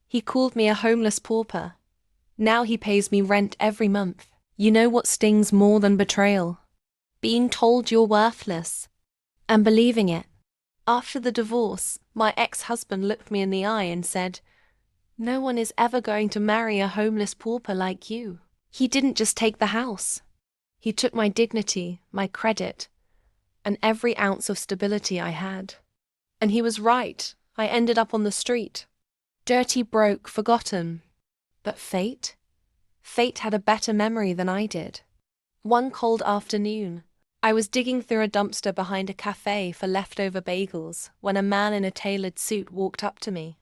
He called me a homeless pauper. Now he pays me rent every month. You know what stings more than betrayal? Being told you're worthless. And believing it. After the divorce, my ex-husband looked me in the eye and said, "No one is ever going to marry a homeless pauper like you." He didn't just take the house. He took my dignity, my credit, and every ounce of stability I had. And he was right. I ended up on the street. Dirty, broke, forgotten. But fate? Fate had a better memory than I did. One cold afternoon, I was digging through a dumpster behind a cafe for leftover bagels when a man in a tailored suit walked up to me.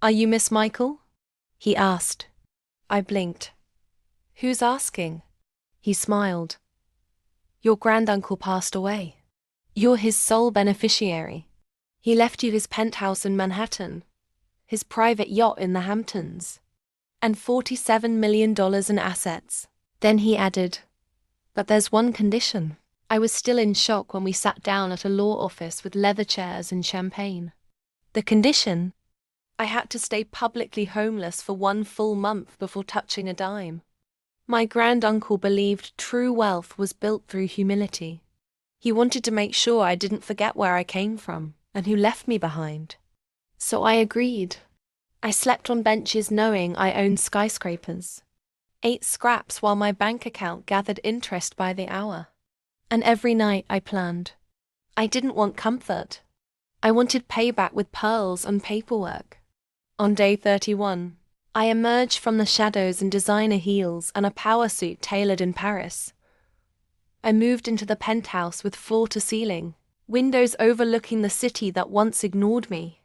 "Are you Miss Michael?" he asked. I blinked. "Who's asking?" He smiled. "Your granduncle passed away. You're his sole beneficiary. He left you his penthouse in Manhattan, his private yacht in the Hamptons, and $47 million in assets." Then he added, "But there's one condition." I was still in shock when we sat down at a law office with leather chairs and champagne. The condition? I had to stay publicly homeless for 1 full month before touching a dime. My granduncle believed true wealth was built through humility. He wanted to make sure I didn't forget where I came from and who left me behind. So I agreed. I slept on benches knowing I owned skyscrapers. Ate scraps while my bank account gathered interest by the hour. And every night I planned. I didn't want comfort. I wanted payback with pearls and paperwork. On day 31, I emerged from the shadows in designer heels and a power suit tailored in Paris. I moved into the penthouse with floor-to-ceiling, windows overlooking the city that once ignored me.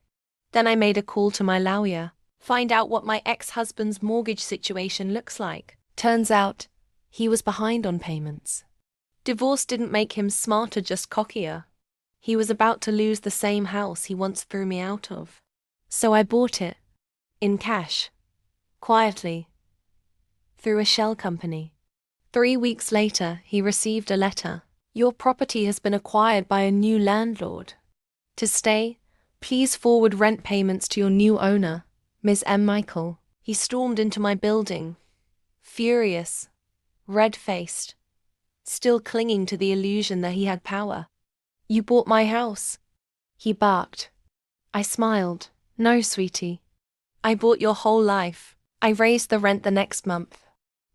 Then I made a call to my lawyer, find out what my ex-husband's mortgage situation looks like. Turns out, he was behind on payments. Divorce didn't make him smarter, just cockier. He was about to lose the same house he once threw me out of. So I bought it, in cash, quietly, through a shell company. 3 weeks later, he received a letter. "Your property has been acquired by a new landlord. To stay, please forward rent payments to your new owner, Ms. M. Michael." He stormed into my building, furious, red-faced, still clinging to the illusion that he had power. "You bought my house," he barked. I smiled. "No, sweetie. I bought your whole life." I raised the rent the next month.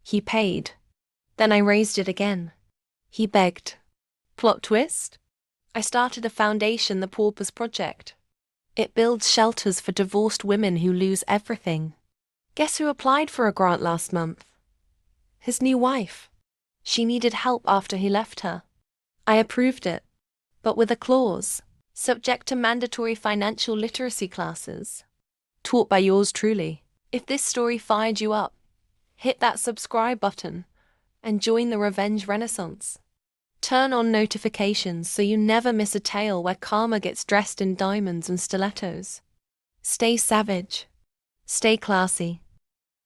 He paid. Then I raised it again. He begged. Plot twist? I started a foundation, the Paupers Project. It builds shelters for divorced women who lose everything. Guess who applied for a grant last month? His new wife. She needed help after he left her. I approved it, but with a clause, subject to mandatory financial literacy classes, taught by yours truly. If this story fired you up, hit that subscribe button and join the revenge renaissance. Turn on notifications so you never miss a tale where karma gets dressed in diamonds and stilettos. Stay savage. Stay classy.